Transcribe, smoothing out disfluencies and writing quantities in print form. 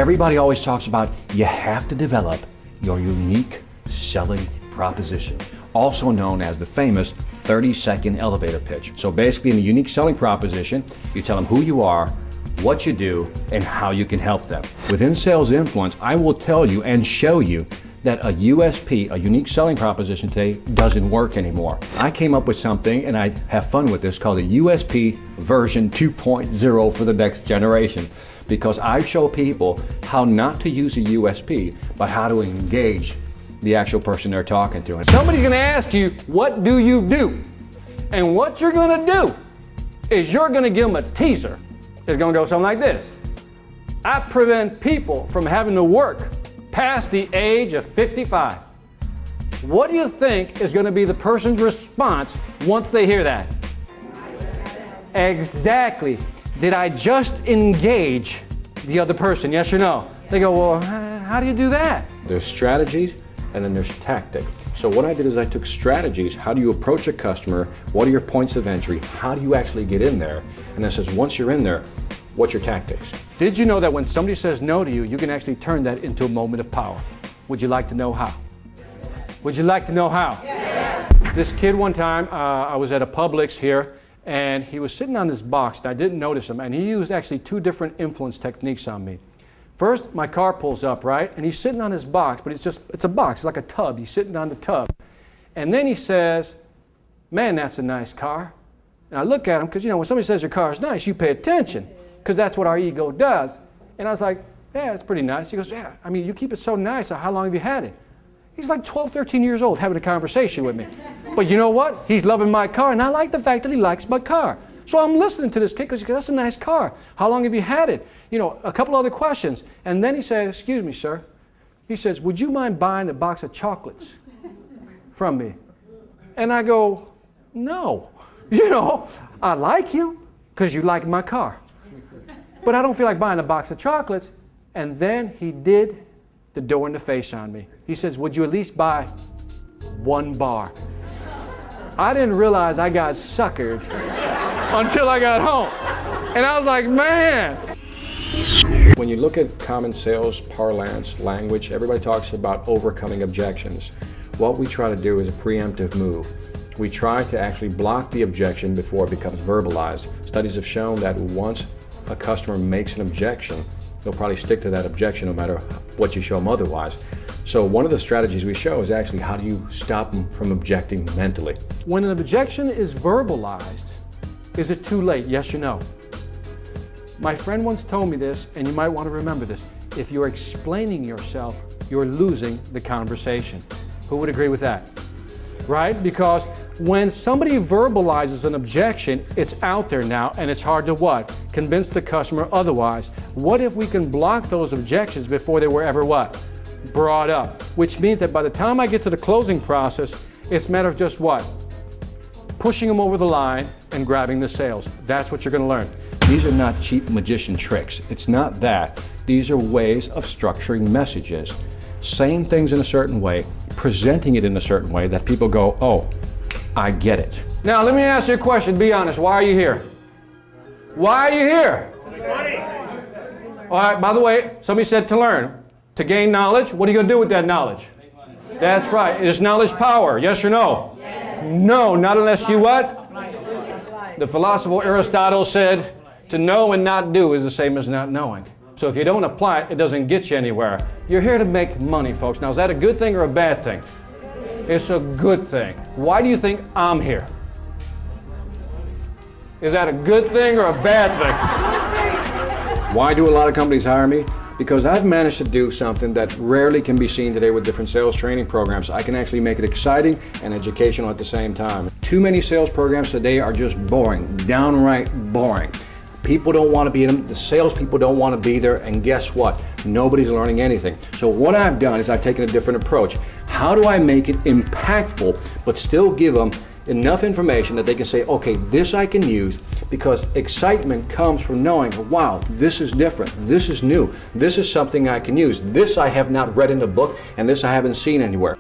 Everybody always talks about you have to develop your unique selling proposition, also known as the famous 30-second elevator pitch. So basically in the unique selling proposition, you tell them who you are, what you do, and how you can help them. Within Sales Influence, I will tell you and show you that a USP, a unique selling proposition today, doesn't work anymore. I came up with something, and I have fun with this, called a USP version 2.0 for the next generation, because I show people how not to use a USP, but how to engage the actual person they're talking to. And somebody's gonna ask you, what do you do? And what you're gonna do is you're gonna give them a teaser. It's gonna go something like this. I prevent people from having to work past the age of 55. What do you think is going to be the person's response once they hear that? Exactly. Did I just engage the other person? Yes or no? They go, well, how do you do that? There's strategies and then there's tactics. So what I did is I took strategies. How do you approach a customer? What are your points of entry? How do you actually get in there? And then says, once you're in there, what's your tactics? Did you know that when somebody says no to you, you can actually turn that into a moment of power? Would you like to know how? Yes. Would you like to know how? Yes. This kid one time, I was at a Publix here, and he was sitting on this box, and I didn't notice him, and he used actually 2 different influence techniques on me. First, my car pulls up, right? And he's sitting on his box, but it's a box, it's like a tub. He's sitting on the tub. And then he says, man, that's a nice car. And I look at him, because when somebody says your car is nice, you pay attention, because that's what our ego does. And I was like, yeah, it's pretty nice. He goes, yeah, I mean, you keep it so nice. How long have you had it? He's like 12, 13 years old having a conversation with me. But you know what? He's loving my car, and I like the fact that he likes my car. So I'm listening to this kid because that's a nice car. How long have you had it? A couple other questions. And then he said, excuse me, sir. He says, would you mind buying a box of chocolates from me? And I go, no. I like you because you like my car. But I don't feel like buying a box of chocolates. And then he did the door in the face on me. He says, would you at least buy 1 bar? I didn't realize I got suckered until I got home. And I was like, man. When you look at common sales parlance language, everybody talks about overcoming objections. What we try to do is a preemptive move. We try to actually block the objection before it becomes verbalized. Studies have shown that once a customer makes an objection, they'll probably stick to that objection no matter what you show them otherwise. So one of the strategies we show is actually how do you stop them from objecting mentally. When an objection is verbalized, is it too late? Yes or no? My friend once told me this, and you might want to remember this. If you're explaining yourself, you're losing the conversation. Who would agree with that? Right? Because when somebody verbalizes an objection, it's out there now, and it's hard to what? Convince the customer otherwise. What if we can block those objections before they were ever what? Brought up. Which means that by the time I get to the closing process, it's a matter of just what? Pushing them over the line and grabbing the sales. That's what you're going to learn. These are not cheap magician tricks. It's not that. These are ways of structuring messages, saying things in a certain way, presenting it in a certain way that people go, oh, I get it. Now, let me ask you a question. Be honest. Why are you here? Why are you here? All right, by the way, somebody said to learn. To gain knowledge, what are you going to do with that knowledge? That's right. Is knowledge power? Yes or no? Yes. No, not unless you what? The philosopher Aristotle said, to know and not do is the same as not knowing. So if you don't apply it, it doesn't get you anywhere. You're here to make money, folks. Now, is that a good thing or a bad thing? It's a good thing. Why do you think I'm here? Is that a good thing or a bad thing? Why do a lot of companies hire me? Because I've managed to do something that rarely can be seen today with different sales training programs. I can actually make it exciting and educational at the same time. Too many sales programs today are just boring, downright boring. People don't want to be in them, the salespeople don't want to be there, and guess what? Nobody's learning anything. So what I've done is I've taken a different approach. How do I make it impactful, but still give them enough information that they can say, okay, this I can use, because excitement comes from knowing, wow, this is different, this is new, this is something I can use, this I have not read in a book, and this I haven't seen anywhere.